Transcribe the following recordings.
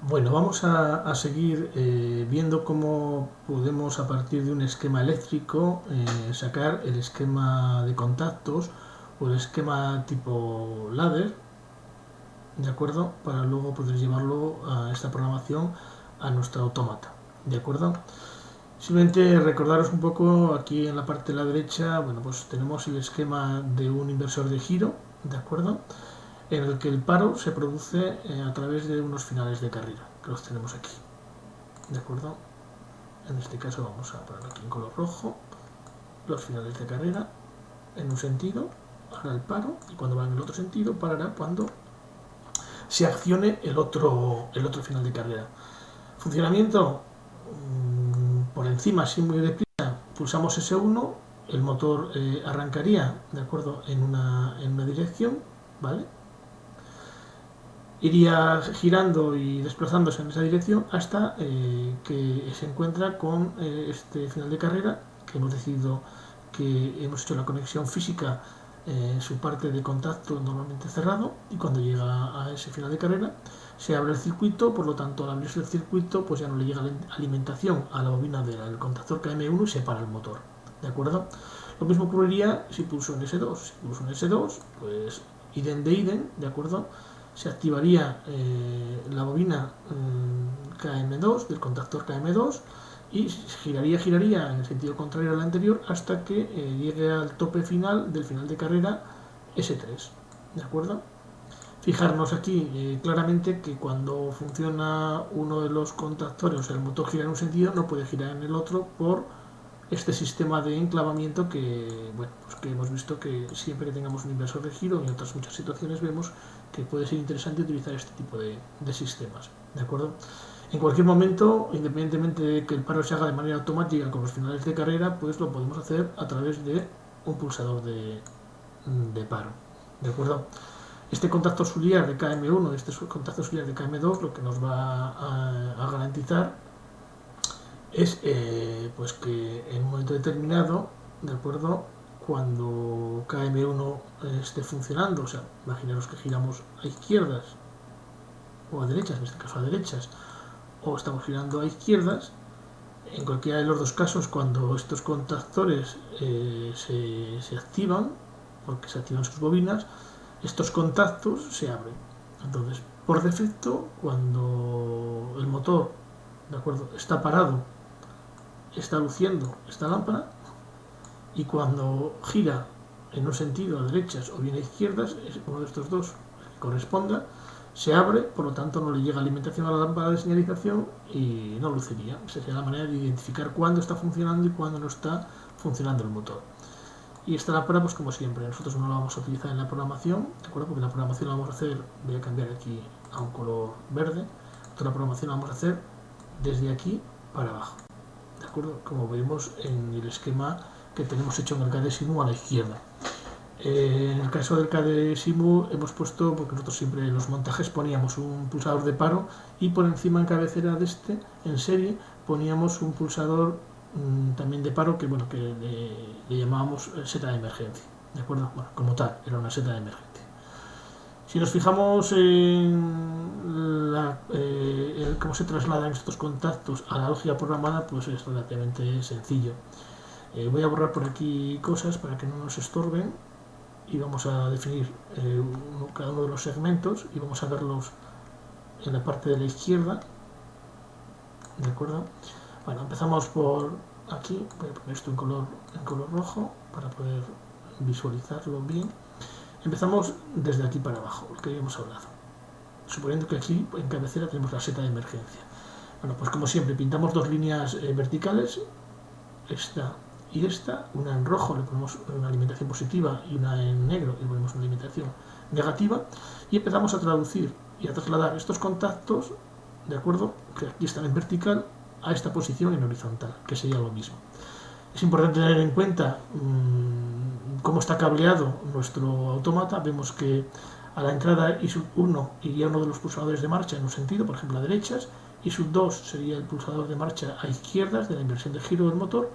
Bueno, vamos a seguir viendo cómo podemos a partir de un esquema eléctrico sacar el esquema de contactos o el esquema tipo ladder, ¿de acuerdo? Para luego poder llevarlo a esta programación a nuestro autómata, ¿de acuerdo? Simplemente recordaros un poco aquí en la parte de la derecha, bueno, pues tenemos el esquema de un inversor de giro, ¿de acuerdo? En el que el paro se produce a través de unos finales de carrera, que los tenemos aquí, ¿de acuerdo? En este caso vamos a poner aquí en color rojo los finales de carrera en un sentido, hará el paro, y cuando va en el otro sentido parará cuando se accione el otro final de carrera. Funcionamiento por encima, así muy deprisa, pulsamos S1, el motor arrancaría, ¿de acuerdo?, en una dirección, ¿vale? Iría girando y desplazándose en esa dirección hasta que se encuentra con este final de carrera, que hemos decidido que hemos hecho la conexión física en su parte de contacto normalmente cerrado, y cuando llega a ese final de carrera se abre el circuito. Por lo tanto, al abrirse el circuito pues ya no le llega alimentación a la bobina del contactor KM1 y se para el motor, ¿de acuerdo? Lo mismo ocurriría si pulso en S2. Si pulso en S2, pues idem de idem, ¿de acuerdo? Se activaría la bobina KM2 del contactor KM2 y giraría en el sentido contrario al anterior hasta que llegue al tope final del final de carrera S3, ¿de acuerdo? Fijarnos aquí claramente que cuando funciona uno de los contactores, o sea, el motor gira en un sentido, no puede girar en el otro por este sistema de enclavamiento que, bueno, pues que hemos visto que siempre que tengamos un inversor de giro, en otras muchas situaciones vemos que puede ser interesante utilizar este tipo de sistemas, ¿de acuerdo? En cualquier momento, independientemente de que el paro se haga de manera automática con los finales de carrera, pues lo podemos hacer a través de un pulsador de paro, ¿de acuerdo? Este contacto auxiliar de KM1 y este contacto auxiliar de KM2 lo que nos va a garantizar es pues que en un momento determinado, ¿de acuerdo?, cuando KM1 esté funcionando, o sea, imaginaros que giramos a izquierdas o a derechas, en este caso a derechas, o estamos girando a izquierdas, en cualquiera de los dos casos, cuando estos contactores se activan, porque se activan sus bobinas, estos contactos se abren. Entonces, por defecto, cuando el motor, ¿de acuerdo?, está parado, está luciendo esta lámpara, y cuando gira en un sentido a derechas o bien a izquierdas, uno de estos dos que corresponda, se abre, por lo tanto no le llega alimentación a la lámpara de señalización y no luciría. Esa sería la manera de identificar cuándo está funcionando y cuándo no está funcionando el motor. Y esta lámpara, pues como siempre, nosotros no la vamos a utilizar en la programación, ¿de acuerdo? Porque la programación la vamos a hacer, voy a cambiar aquí a un color verde, toda la programación la vamos a hacer desde aquí para abajo, ¿de acuerdo? Como vemos en el esquema que tenemos hecho en el KDSIMU a la izquierda. En el caso del KDSIMU hemos puesto, porque nosotros siempre en los montajes poníamos un pulsador de paro y por encima en cabecera de este, en serie, poníamos un pulsador también de paro que, bueno, que le llamábamos seta de emergencia, ¿de acuerdo? Bueno, como tal, era una seta de emergencia. Si nos fijamos en cómo se trasladan estos contactos a la lógica programada, pues es relativamente sencillo. Voy a borrar por aquí cosas para que no nos estorben y vamos a definir cada uno de los segmentos y vamos a verlos en la parte de la izquierda, ¿de acuerdo? Bueno, empezamos por aquí, voy a poner esto en color rojo para poder visualizarlo bien. Empezamos desde aquí para abajo, lo que habíamos hablado, suponiendo que aquí en cabecera tenemos la seta de emergencia. Bueno, pues como siempre pintamos dos líneas verticales, esta y esta, una en rojo le ponemos una alimentación positiva y una en negro le ponemos una alimentación negativa, y empezamos a traducir y a trasladar estos contactos, de acuerdo, que aquí están en vertical, a esta posición en horizontal, que sería lo mismo. Es importante tener en cuenta cómo está cableado nuestro autómata. Vemos que a la entrada I1 iría uno de los pulsadores de marcha en un sentido, por ejemplo a derechas, I2 sería el pulsador de marcha a izquierdas de la inversión de giro del motor,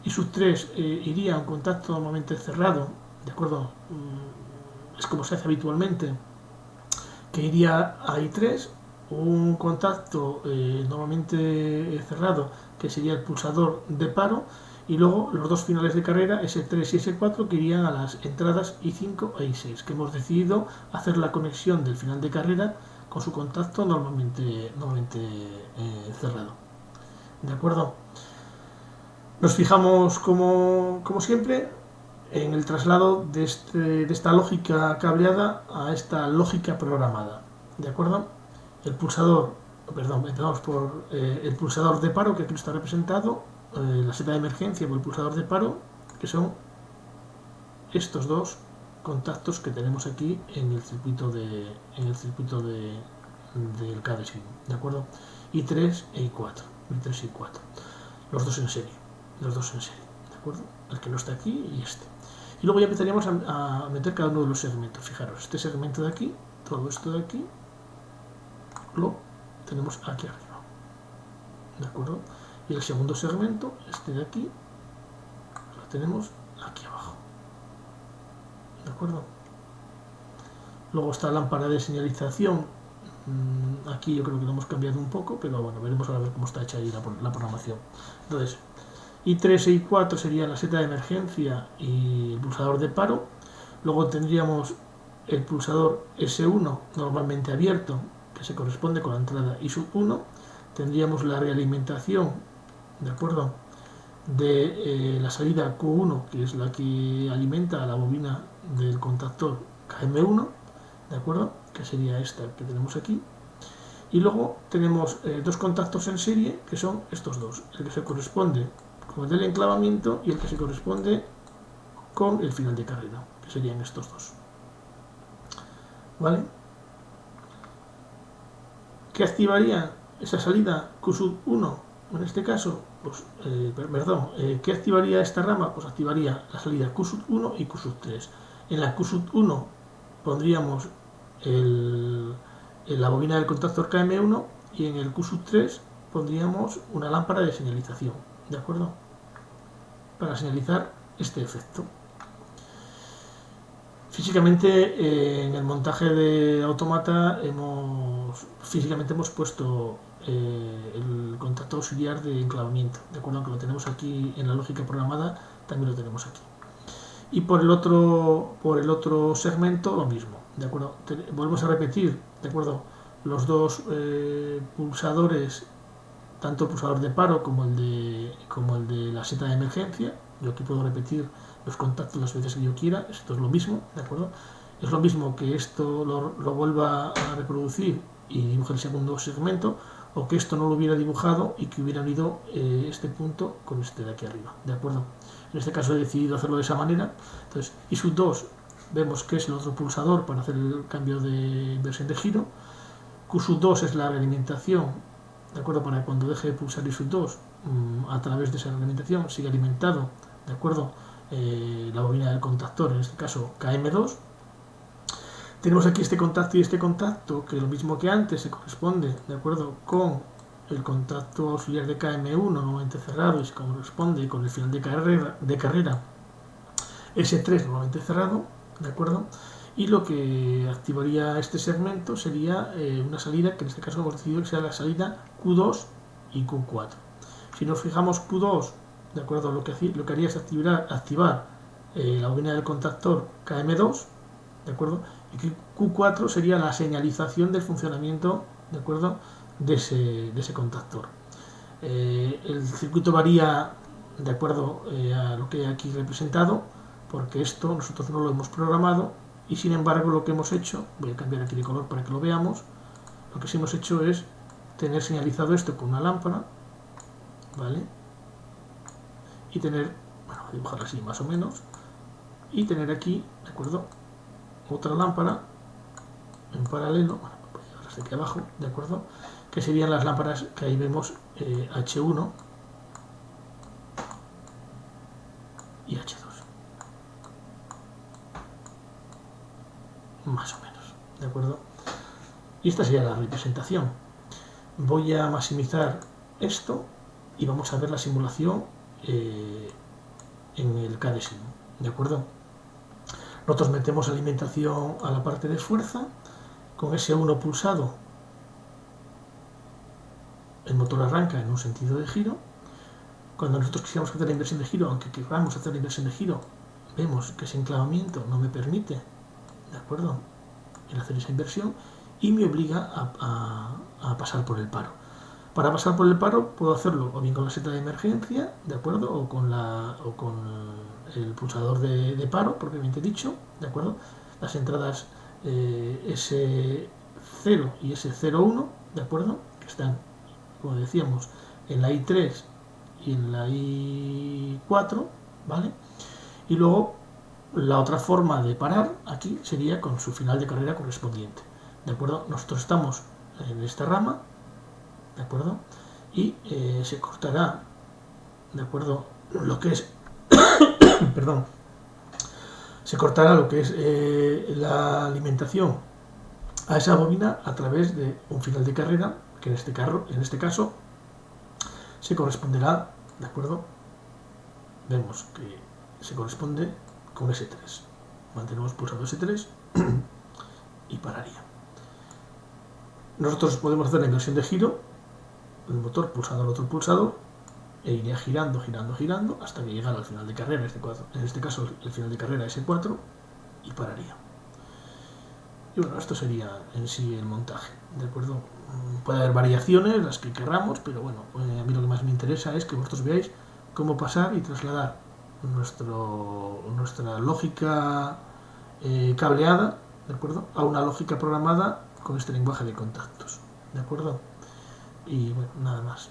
I3 iría a un contacto normalmente cerrado, ¿de acuerdo? Es como se hace habitualmente, que iría a I3, un contacto normalmente cerrado, que sería el pulsador de paro, y luego los dos finales de carrera, S3 y S4, que irían a las entradas I5 e I6, que hemos decidido hacer la conexión del final de carrera con su contacto normalmente cerrado. ¿De acuerdo? Nos fijamos, como siempre, en el traslado de esta lógica cableada a esta lógica programada. ¿De acuerdo? El pulsador, perdón, empezamos por el pulsador de paro, que aquí está representado, la seta de emergencia por el pulsador de paro, que son estos dos contactos que tenemos aquí en el circuito del CADESIM, ¿de acuerdo? I3 e I4, I3 y I4, los dos en serie, ¿de acuerdo? El que no está aquí y este. Y luego ya empezaríamos a meter cada uno de los segmentos. Fijaros, este segmento de aquí, todo esto de aquí, lo tenemos aquí arriba, ¿de acuerdo? Y el segundo segmento, este de aquí, lo tenemos aquí abajo, ¿de acuerdo? Luego está la lámpara de señalización. Aquí yo creo que lo hemos cambiado un poco, pero bueno, veremos ahora ver cómo está hecha ahí la programación. Entonces, I3 e I4 sería la seta de emergencia y el pulsador de paro. Luego tendríamos el pulsador S1 normalmente abierto, que se corresponde con la entrada I1. Tendríamos la realimentación, ¿de acuerdo?, de la salida Q1, que es la que alimenta a la bobina del contactor KM1, ¿de acuerdo?, que sería esta que tenemos aquí. Y luego tenemos dos contactos en serie, que son estos dos, el que se corresponde con el del enclavamiento y el que se corresponde con el final de carrera, que serían estos dos. ¿Vale? ¿Qué activaría esa salida Q1? En este caso, pues, ¿qué activaría esta rama? Pues activaría la salida Q1 y Q3. En la Q1 pondríamos la bobina del contactor KM1 y en el Q3 pondríamos una lámpara de señalización, ¿de acuerdo?, para señalizar este efecto. Físicamente, en el montaje de automata físicamente hemos puesto el contacto auxiliar de enclavamiento, de acuerdo, aunque lo tenemos aquí en la lógica programada, también lo tenemos aquí. Y por el otro segmento lo mismo, de acuerdo. Volvemos a repetir, de acuerdo, los dos pulsadores, tanto el pulsador de paro como el de la seta de emergencia. Yo aquí puedo repetir los contactos las veces que yo quiera, esto es lo mismo, ¿de acuerdo? Es lo mismo que esto lo vuelva a reproducir y dibuje el segundo segmento, o que esto no lo hubiera dibujado y que hubiera unido este punto con este de aquí arriba, ¿de acuerdo? En este caso he decidido hacerlo de esa manera. Entonces, I2 vemos que es el otro pulsador para hacer el cambio de inversión de giro. Q2 es la realimentación, ¿de acuerdo?, para cuando deje de pulsar I2, a través de esa realimentación sigue alimentado, ¿de acuerdo?, la bobina del contactor, en este caso KM2. Tenemos aquí este contacto y este contacto, que lo mismo que antes se corresponde, ¿de acuerdo?, con el contacto auxiliar de KM1 normalmente cerrado y se corresponde con el final de carrera S3 normalmente cerrado, ¿de acuerdo? Y lo que activaría este segmento sería una salida que en este caso hemos decidido que sea la salida Q2 y Q4. Si nos fijamos, Q2, ¿de acuerdo?, lo que haría es activar la bobina del contactor KM2, ¿de acuerdo? Y Q4 sería la señalización del funcionamiento, ¿de acuerdo?, de ese contactor. El circuito varía de acuerdo a lo que hay aquí representado, porque esto nosotros no lo hemos programado, y sin embargo lo que hemos hecho, voy a cambiar aquí de color para que lo veamos, lo que sí hemos hecho es tener señalizado esto con una lámpara, ¿vale?, y tener, bueno, voy a dibujarlo así más o menos, y tener aquí, ¿de acuerdo?, otra lámpara en paralelo, bueno, voy a llevar hasta aquí abajo, ¿de acuerdo?, que serían las lámparas que ahí vemos, H1 y H2, más o menos, ¿de acuerdo? Y esta sería la representación. Voy a maximizar esto y vamos a ver la simulación en el CADESIM, ¿de acuerdo? Nosotros metemos alimentación a la parte de fuerza con S1 pulsado, el motor arranca en un sentido de giro. Cuando nosotros quisiéramos hacer la inversión de giro, aunque queramos hacer la inversión de giro, vemos que ese enclavamiento no me permite, ¿de acuerdo?, el hacer esa inversión y me obliga a pasar por el paro. Para pasar por el paro puedo hacerlo o bien con la seta de emergencia, ¿de acuerdo?, o con el pulsador de paro, propiamente dicho, ¿de acuerdo? Las entradas S0 y S01, ¿de acuerdo?, que están, como decíamos, en la I3 y en la I4, ¿vale? Y luego la otra forma de parar aquí sería con su final de carrera correspondiente, ¿de acuerdo? Nosotros estamos en esta rama, ¿de acuerdo? Y se cortará, ¿de acuerdo?, lo que es perdón, se cortará lo que es la alimentación a esa bobina a través de un final de carrera, que en este caso se corresponderá, ¿de acuerdo? Vemos que se corresponde con S3. Mantenemos pulsado S3 y pararía. Nosotros podemos hacer la inversión de giro, el motor pulsando al otro pulsador, e iría girando, girando, girando, hasta que llegara al final de carrera, en este caso el final de carrera S4, y pararía. Y bueno, esto sería en sí el montaje, ¿de acuerdo? Puede haber variaciones, las que querramos, pero bueno, a mí lo que más me interesa es que vosotros veáis cómo pasar y trasladar nuestra lógica cableada, ¿de acuerdo?, a una lógica programada con este lenguaje de contactos, ¿de acuerdo? Y bueno, nada más.